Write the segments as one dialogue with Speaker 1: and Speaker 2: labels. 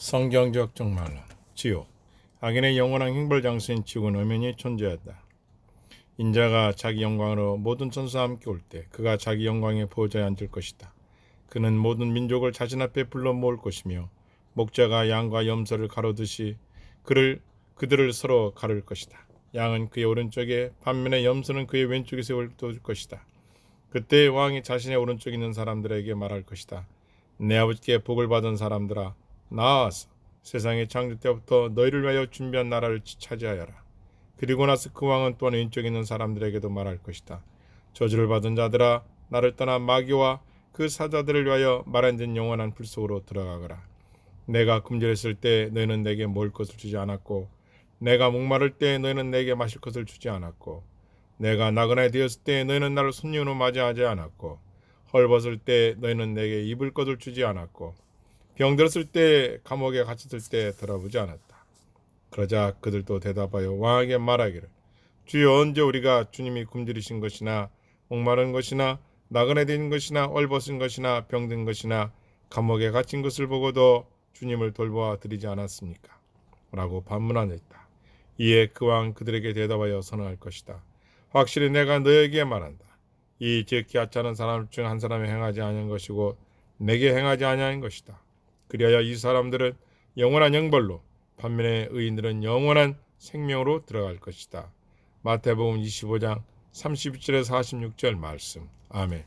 Speaker 1: 성경적 종말론 지옥 악인의 영원한 형벌장소인 지옥은 엄연히 존재한다. 인자가 자기 영광으로 모든 천사와 함께 올 때 그가 자기 영광의 보좌에 앉을 것이다. 그는 모든 민족을 자신 앞에 불러 모을 것이며 목자가 양과 염소를 가르듯이 그들을 서로 가를 것이다. 양은 그의 오른쪽에 반면에 염소는 그의 왼쪽에 세워둘 것이다. 그때 왕이 자신의 오른쪽에 있는 사람들에게 말할 것이다. 내 아버지께 복을 받은 사람들아, 나아서 세상의 창조 때부터 너희를 위하여 준비한 나라를 차지하여라. 그리고 나서 그 왕은 또한 왼쪽에 있는 사람들에게도 말할 것이다. 저주를 받은 자들아, 나를 떠나 마귀와 그 사자들을 위하여 마련된 영원한 불 속으로 들어가거라. 내가 금절했을 때 너희는 내게 먹을 것을 주지 않았고, 내가 목마를 때 너희는 내게 마실 것을 주지 않았고, 내가 나그네 되었을 때 너희는 나를 손님으로 맞이하지 않았고, 헐벗을 때 너희는 내게 입을 것을 주지 않았고, 병들었을 때 감옥에 갇혔을 때 돌아보지 않았다. 그러자 그들도 대답하여 왕에게 말하기를, 주여, 언제 우리가 주님이 굶주리신 것이나 목마른 것이나 나그네 된 것이나 헐벗은 것이나 병든 것이나 감옥에 갇힌 것을 보고도 주님을 돌보아 드리지 않았습니까? 라고 반문하였다. 이에 그 왕 그들에게 대답하여 선언할 것이다. 확실히 내가 너에게 말한다. 이 지극히 하찮은 사람 중 한 사람이 행하지 아니한 것이고 내게 행하지 아니한 것이다. 그리하여 이 사람들은 영원한 형벌로, 반면에 의인들은 영원한 생명으로 들어갈 것이다. 마태복음 25장 32절에서 46절 말씀. 아멘.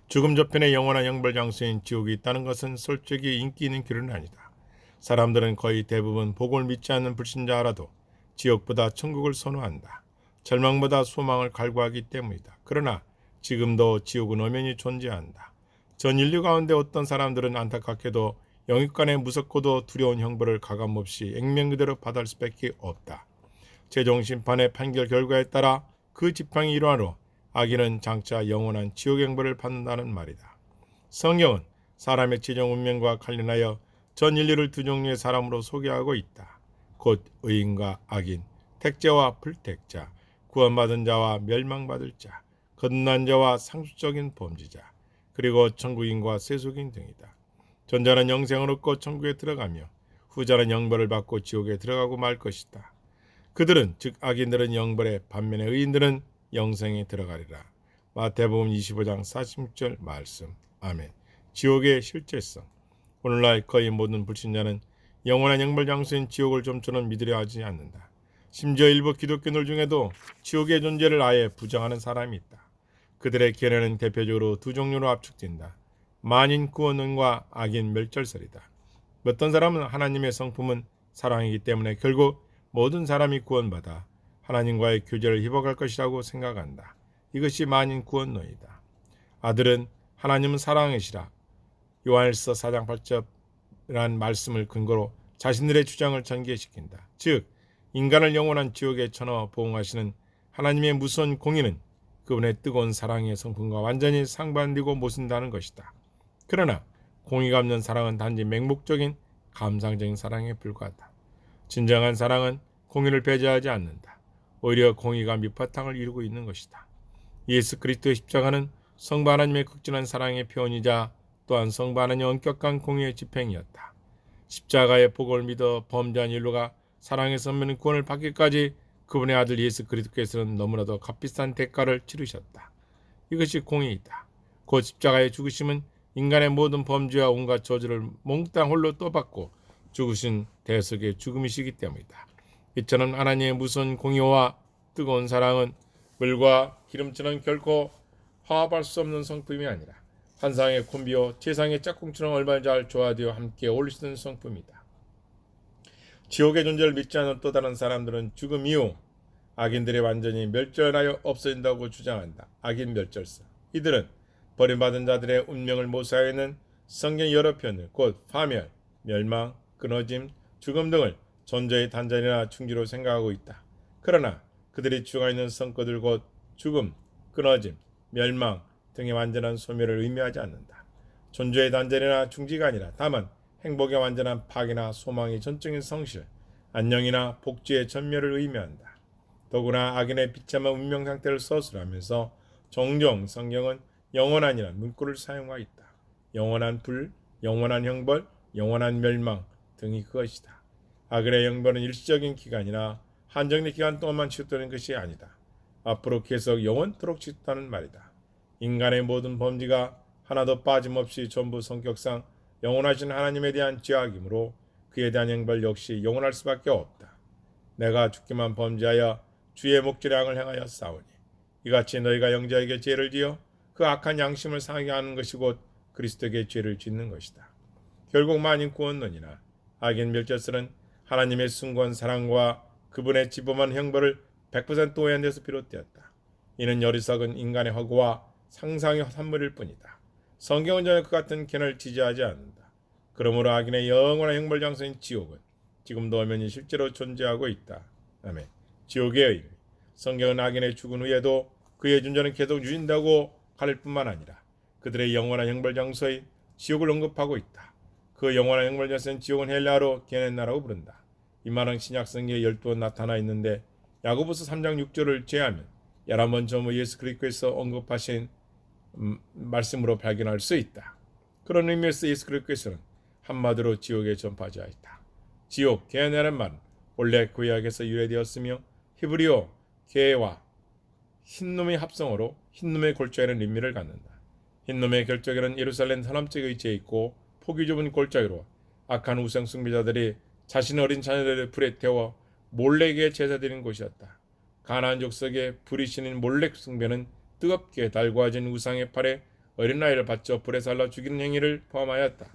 Speaker 1: 죽음 저편에 영원한 형벌 장소인 지옥이 있다는 것은 솔직히 인기 있는 교리는 아니다. 사람들은 거의 대부분 복을 믿지 않는 불신자라도 지옥보다 천국을 선호한다. 절망보다 소망을 갈구하기 때문이다. 그러나 지금도 지옥은 엄연히 존재한다. 전 인류 가운데 어떤 사람들은 안타깝게도 영육간의 무섭고도 두려운 형벌을 가감없이 액면 그대로 받을 수밖에 없다. 최종 심판의 판결 결과에 따라 그 지팡이 일환으로 악인은 장차 영원한 지옥 형벌을 받는다는 말이다. 성경은 사람의 최종 운명과 관련하여 전 인류를 두 종류의 사람으로 소개하고 있다. 곧 의인과 악인, 택자와 불택자, 구원받은 자와 멸망받을 자, 거듭난 자와 상수적인 범죄자, 그리고 천국인과 세속인 등이다. 전자는 영생을 얻고 천국에 들어가며 후자는 영벌을 받고 지옥에 들어가고 말 것이다. 그들은 즉 악인들은 영벌에, 반면에 의인들은 영생에 들어가리라. 마태복음 25장 46절 말씀. 아멘. 지옥의 실제성. 오늘날 거의 모든 불신자는 영원한 영벌 장소인 지옥을 좀처럼 믿으려 하지 않는다. 심지어 일부 기독교인들 중에도 지옥의 존재를 아예 부정하는 사람이 있다. 그들의 견해는 대표적으로 두 종류로 압축된다. 만인 구원론과 악인 멸절설이다. 어떤 사람은 하나님의 성품은 사랑이기 때문에 결국 모든 사람이 구원받아 하나님과의 교제를 회복할 것이라고 생각한다. 이것이 만인 구원론이다. 아들은 하나님은 사랑이시라. 요한일서 4장 8절이란 말씀을 근거로 자신들의 주장을 전개시킨다. 즉 인간을 영원한 지옥에 쳐넣어 보응하시는 하나님의 무서운 공의는 그분의 뜨거운 사랑의 성품과 완전히 상반되고 모순다는 것이다. 그러나 공의가 없는 사랑은 단지 맹목적인 감상적인 사랑에 불과하다. 진정한 사랑은 공의를 배제하지 않는다. 오히려 공의가 밑바탕을 이루고 있는 것이다. 예수 그리스도의 십자가는 성부 하나님의 극진한 사랑의 표현이자 또한 성부 하나님의 엄격한 공의의 집행이었다. 십자가의 복을 믿어 범죄한 인류가 사랑에서 없는 구원을 받기까지 그분의 아들 예수 그리스도께서는 너무나도 값비싼 대가를 치르셨다. 이것이 공의이다. 곧 십자가의 죽으심은 인간의 모든 범죄와 온갖 저주를 몽땅 홀로 떠받고 죽으신 대속의 죽음이시기 때문이다. 이처럼 하나님의 무서운 공의와 뜨거운 사랑은 물과 기름처럼 결코 화합할 수 없는 성품이 아니라 환상의 콤비요 최상의 짝꿍처럼 얼마나 잘 조화되어 함께 어울리시는 성품이다. 지옥의 존재를 믿지 않는 또 다른 사람들은 죽음 이후 악인들이 완전히 멸절하여 없어진다고 주장한다. 악인 멸절설. 이들은 버림받은 자들의 운명을 모사하는 성경 여러 편을 곧 파멸, 멸망, 끊어짐, 죽음 등을 존재의 단절이나 충지로 생각하고 있다. 그러나 그들이 주장하는 성과들 곧 죽음, 끊어짐, 멸망 등의 완전한 소멸을 의미하지 않는다. 존재의 단절이나 충지가 아니라 다만 행복의 완전한 파괴나 소망의 전적인 성실, 안녕이나 복지의 전멸을 의미한다. 더구나 악인의 비참한 운명 상태를 서술하면서 종종 성경은 영원한이라는 문구를 사용하고 있다. 영원한 불, 영원한 형벌, 영원한 멸망 등이 그것이다. 악인의 형벌은 일시적인 기간이나 한정된 기간 동안만 취급되는 것이 아니다. 앞으로 계속 영원토록 취급하는 말이다. 인간의 모든 범죄가 하나도 빠짐없이 전부 성격상 영원하신 하나님에 대한 죄악이므로 그에 대한 형벌 역시 영원할 수밖에 없다. 내가 죽기만 범죄하여 주의 목전에 악을 행하여 싸우니 이같이 너희가 형제에게 죄를 지어 그 악한 양심을 상하게 하는 것이 곧 그리스도에게 죄를 짓는 것이다. 결국 만인 구원론이나 악인 멸절설은 하나님의 숭고한 사랑과 그분의 지범한 형벌을 100% 오해한 데서 비롯되었다. 이는 어리석은 인간의 허구와 상상의 산물일 뿐이다. 성경은 전혀 그 같은 견해를 지지하지 않는다. 그러므로 악인의 영원한 형벌 장소인 지옥은 지금도 엄연히 실제로 존재하고 있다. 아멘. 지옥의 의미. 성경은 악인의 죽은 후에도 그의 존재는 계속 유진다고 가릴 뿐만 아니라 그들의 영원한 형벌 장소인 지옥을 언급하고 있다. 그 영원한 형벌 장소인 지옥은 헬라어로 게넨나라고 부른다. 이 말은 신약성경에 12번 나타나 있는데 야고보서 3장 6절을 제하면 11번 전후 예수 그리스도께서 언급하신 말씀으로 발견할 수 있다. 그런 의미에서 예수 그리스도께서는 한마디로 지옥에 전파자이다. 지옥, 게네라는 말은 원래 구약에서 유래되었으며 히브리어 게와 흰놈의 합성어로 흰놈의 골짜기라는 의미를 갖는다. 흰놈의 골짜기는 예루살렘 서남쪽에 위치해 있고 폭이 좁은 골짜기로 악한 우상 숭배자들이 자신의 어린 자녀들을 불에 태워 몰렉에게 제사드린 곳이었다. 가나안 족속의 불이 신인 몰렉 숭배는 뜨겁게 달궈진 우상의 팔에 어린아이를 받쳐 불에 살라 죽이는 행위를 포함하였다.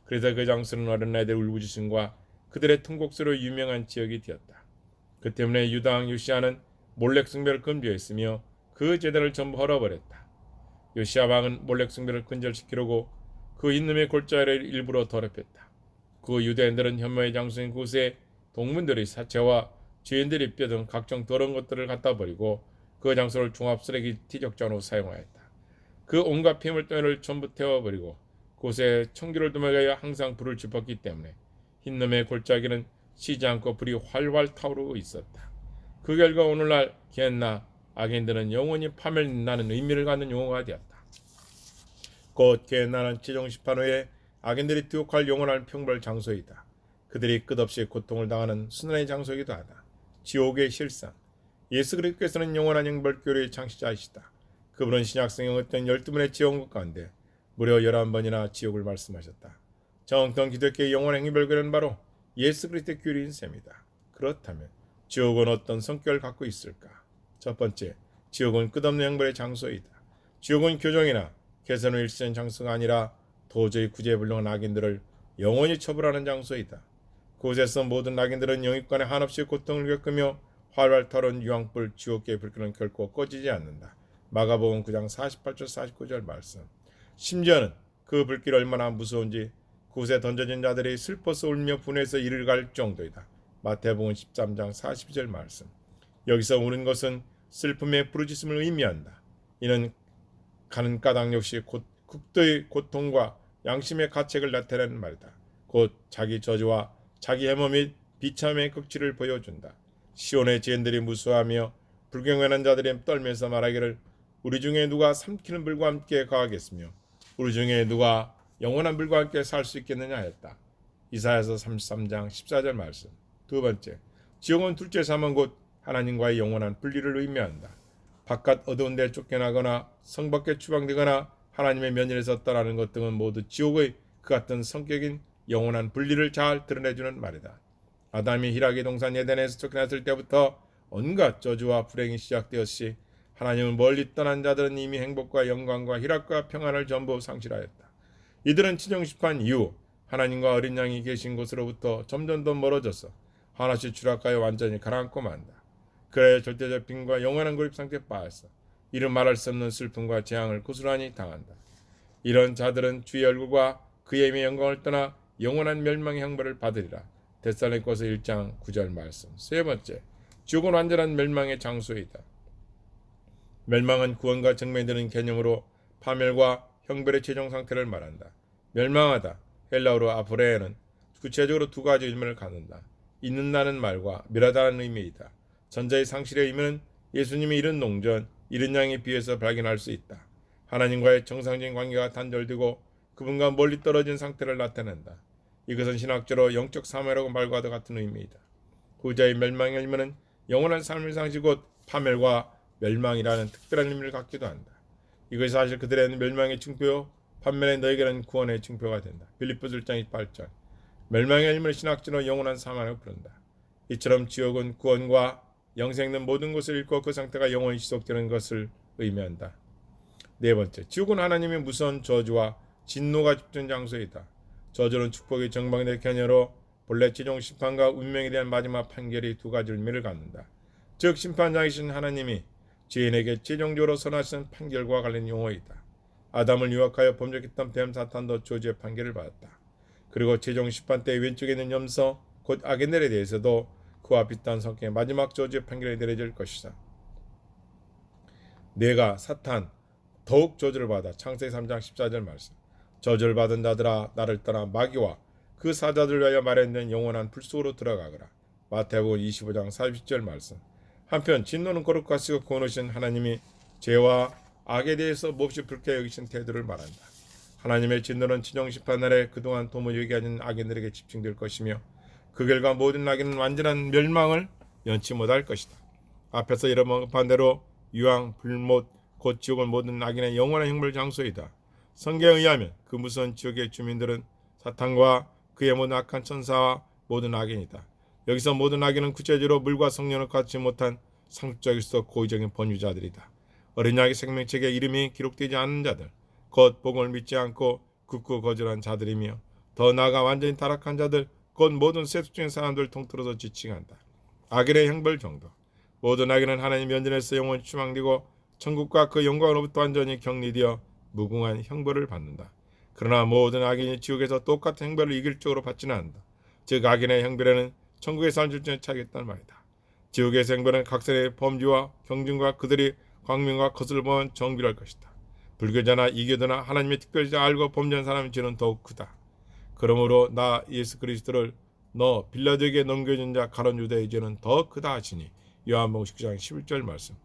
Speaker 1: 그래서 그 장소는 어린아이들의 울부짖음과 그들의 통곡소로 유명한 지역이 되었다. 그 때문에 유다 왕 요시아는 몰렉 숭배를 금지했으며 그 제단을 전부 헐어버렸다. 요시아 왕은 몰렉 숭배를 근절시키려고 그 흰놈의 골짜기를 일부러 더럽혔다. 그 유대인들은 혐오의 장소인 곳에 동문들의 사체와 죄인들의 뼈 등 각종 더러운 것들을 갖다 버리고 그 장소를 종합 쓰레기 티적장으로 사용하였다. 그 온갖 폐물덩이를 전부 태워버리고 곳에 청기를 도매가여 항상 불을 지폈기 때문에 흰놈의 골짜기는 쉬지 않고 불이 활활 타오르고 있었다. 그 결과 오늘날 게헨나 악인들은 영원히 파멸나는 의미를 갖는 용어가 되었다. 곧 게헨나는 최종 심판 후에 악인들이 투옥할 영원한 평벌 장소이다. 그들이 끝없이 고통을 당하는 순환의 장소이기도 하다. 지옥의 실상. 예수 그리스도께서는 영원한 형벌 교류의 창시자이시다. 그분은 신약성경 어떤 12분의 지옥 가운데 무려 11번이나 지옥을 말씀하셨다. 정통 기독교의 영원한 형벌 교류는 바로 예수 그리스도의 교류인 셈이다. 그렇다면 지옥은 어떤 성격을 갖고 있을까? 첫 번째, 지옥은 끝없는 형벌의 장소이다. 지옥은 교정이나 개선을 일시한 장소가 아니라 도저히 구제불능한 악인들을 영원히 처벌하는 장소이다. 그곳에서 모든 악인들은 영육간에 한없이 고통을 겪으며 활활 타오른 유황불 지옥계의 불길은 결코 꺼지지 않는다. 마가복음 9장 48절 49절 말씀. 심지어는 그 불길이 얼마나 무서운지 그곳에 던져진 자들이 슬퍼서 울며 분해서 이를 갈 정도이다. 마태복음 13장 42절 말씀. 여기서 우는 것은 슬픔의 부르짖음을 의미한다. 이는 가는 까닭 역시 극도의 고통과 양심의 가책을 나타내는 말이다. 곧 자기 저주와 자기 해모 및 비참의 극치를 보여준다. 시온의 죄인들이 무수하며 불경건한 자들이 떨면서 말하기를 우리 중에 누가 삼키는 불과 함께 거하겠으며 우리 중에 누가 영원한 불과 함께 살 수 있겠느냐 했다. 이사야서 33장 14절 말씀. 두 번째, 지옥은 둘째 삶은 곧 하나님과의 영원한 분리를 의미한다. 바깥 어두운 데 쫓겨나거나 성 밖에 추방되거나 하나님의 면전에서 떠나는 것 등은 모두 지옥의 그 같은 성격인 영원한 분리를 잘 드러내주는 말이다. 아담이 희락의 동산 에덴에서 쫓겨났을 때부터 온갖 저주와 불행이 시작되었시 하나님을 멀리 떠난 자들은 이미 행복과 영광과 희락과 평안을 전부 상실하였다. 이들은 치정심판 이후 하나님과 어린 양이 계신 곳으로부터 점점 더 멀어져서 하나씩 추락하여 완전히 가라앉고 만다. 그래야 절대적 빈과 영원한 고립 상태에 빠졌어. 이를 말할 수 없는 슬픔과 재앙을 고스란히 당한다. 이런 자들은 주의 얼굴과 그의 힘의 영광을 떠나 영원한 멸망의 형벌을 받으리라. 데살로니가서 1장 9절 말씀. 세 번째, 지옥은 완전한 멸망의 장소이다. 멸망은 구원과 정면되는 개념으로 파멸과 형벌의 최종 상태를 말한다. 멸망하다, 헬라어로 아포레에는 구체적으로 두 가지 의미를 갖는다. 잊는다는 말과 멸하다는 의미이다. 전자의 상실의 의미는 예수님이 이른 농전, 이른 양에 비해서 발견할 수 있다. 하나님과의 정상적인 관계가 단절되고 그분과 멀리 떨어진 상태를 나타낸다. 이것은 신학적으로 영적 사망이라고 말과도 같은 의미이다. 후자의 멸망의 의미는 영원한 삶의 상식 곧 파멸과 멸망이라는 특별한 의미를 갖기도 한다. 이것이 사실 그들의 멸망의 증표요 반면에 너에게는 구원의 증표가 된다. 빌립보서 1장 28절. 멸망의 의미를 신학적으로 영원한 사망이라고 부른다. 이처럼 지옥은 구원과 영생 있는 모든 것을 잃고 그 상태가 영원히 지속되는 것을 의미한다. 네 번째, 지옥은 하나님의 무서운 저주와 진노가 집중 장소이다. 저주는 축복의 정방대 견해로 본래 최종 심판과 운명에 대한 마지막 판결이 두 가지 의미를 갖는다. 즉 심판장이신 하나님이 죄인에게 최종적으로 선하시는 판결과 관련 용어이다. 아담을 유혹하여 범죄했던 뱀 사탄도 저주의 판결을 받았다. 그리고 최종 심판 때 왼쪽에 있는 염소 곧 아게넬에 대해서도 그와 비슷한 성격의 마지막 저주의 판결이 내려질 것이다. 내가 사탄 더욱 저주를 받아. 창세기 3장 14절 말씀. 저주를 받은 자들아 나를 떠나 마귀와 그 사자들을 위하여 마련된 영원한 불 속으로 들어가거라. 마태복음 25장 40절 말씀. 한편 진노는 거룩하시고 구원하신 하나님이 죄와 악에 대해서 몹시 불쾌 여기신 태도를 말한다. 하나님의 진노는 최종 심판날에 그동안 도무지 얘기하는 악인들에게 집중될 것이며 그 결과 모든 악인은 완전한 멸망을 연치 못할 것이다. 앞에서 이런 반대로 유황, 불못, 곧 지옥은 모든 악인의 영원한 형벌 장소이다. 성경에 의하면 그 무서운 지옥의 주민들은 사탄과 그의 모든 악한 천사와 모든 악인이다. 여기서 모든 악인은 구체적으로 물과 성령을 갖지 못한 상습적이서 고의적인 번유자들이다. 어린 양의 생명책에 이름이 기록되지 않은 자들, 곧 복음을 믿지 않고 굳고 거절한 자들이며 더 나아가 완전히 타락한 자들, 곧 모든 세속적인 사람들 통틀어서 지칭한다. 악인의 형벌 정도. 모든 악인은 하나님 면전에서 영원히 추방되고 천국과 그 영광으로부터 완전히 격리되어 무궁한 형벌을 받는다. 그러나 모든 악인이 지옥에서 똑같은 형벌을 이길적으로 받지는 않는다. 즉 악인의 형벌에는 천국의 살줄전에 차겠다는 말이다. 지옥에서 형벌은 각설의 범죄와 경중과 그들이 광명과 것을 보면 정비할 것이다. 불교자나 이교도나 하나님의 특별히 알고 범죄한 사람의 죄는 더욱 크다. 그러므로 나 예수 그리스도를 너 빌라도에게 넘겨준 자 가론 유다의 죄는 더 크다 하시니 요한복음 19장 11절 말씀.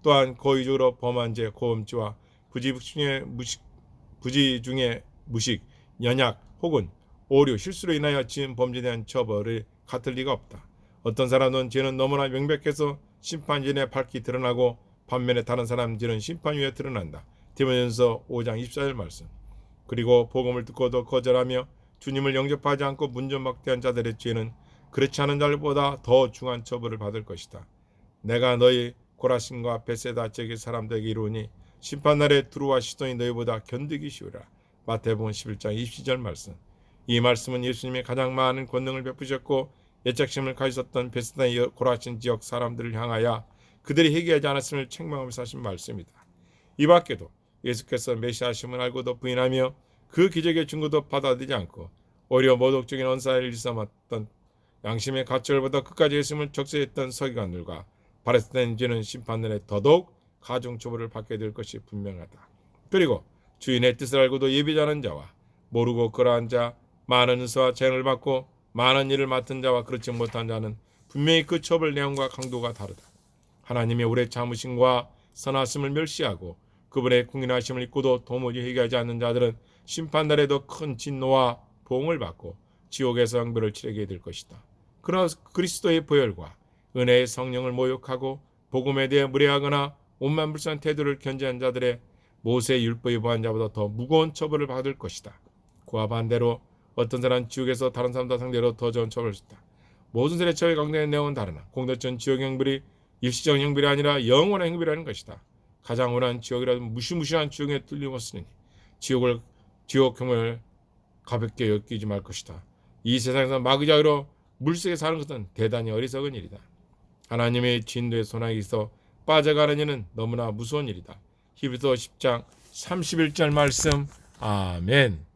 Speaker 1: 또한 고의적으로 범한 죄, 고음죄와 부지 중에 무식, 연약 혹은 오류, 실수로 인하여 지은 범죄에 대한 처벌이 같을 리가 없다. 어떤 사람은 죄는 너무나 명백해서 심판 전에 밝히 드러나고 반면에 다른 사람 죄는 심판 후에 드러난다. 디모데전서 5장 24절 말씀. 그리고 복음을 듣고도 거절하며 주님을 영접하지 않고 문전박대한 자들의 죄는 그렇지 않은 자들보다 더 중한 처벌을 받을 것이다. 내가 너희 고라신과 베세다 지역의 사람들에게 이르노니 심판날에 두루와 시돈이 너희보다 견디기 쉬우라. 마태복음 11장 20절 말씀. 이 말씀은 예수님이 가장 많은 권능을 베푸셨고 애착심을 가지셨던 베세다 고라신 지역 사람들을 향하여 그들이 회개하지 않았음을 책망하면서 하신 말씀이다. 이 밖에도 예수께서 메시아심을 알고도 부인하며 그 기적의 증거도 받아들이지 않고 오히려 모독적인 언사를 일삼았던 양심의 가치를보다 끝까지 예수님을 적시했던 서기관들과 바리새인들은 심판날에 더더욱 가중 처벌을 받게 될 것이 분명하다. 그리고 주인의 뜻을 알고도 예비하지 않은 자와 모르고 그러한 자, 많은 은사와 재능을 받고 많은 일을 맡은 자와 그렇지 못한 자는 분명히 그 처벌 내용과 강도가 다르다. 하나님의 오래 참으심과 선하심을 멸시하고 그분의 궁인하심을 잊고도 도무지 회개하지 않는 자들은 심판날에도 큰 진노와 보응을 받고 지옥에서 형벌을 치르게 될 것이다. 그러나 그리스도의 보혈과 은혜의 성령을 모욕하고 복음에 대해 무례하거나 오만불수한 태도를 견지한 자들의 모세의 율법에 보한 자보다 더 무거운 처벌을 받을 것이다. 그와 반대로 어떤 사람은 지옥에서 다른 사람들 상대로 더 좋은 처벌을 받다. 모든 사람의 처벌 강도의 내용은 다르나 공동전 지옥 형벌이 일시적 형벌이 아니라 영원한 형벌이라는 것이다. 가장 원한 지옥이라도 무시무시한 지옥에 뚫림없으니 지옥 형벌을 가볍게 여기지 말 것이다. 이 세상에서 마귀자유로 물속에 사는 것은 대단히 어리석은 일이다. 하나님의 진노의 소나기에서 빠져가는 일은 너무나 무서운 일이다. 히브리서 10장 31절 말씀. 아멘.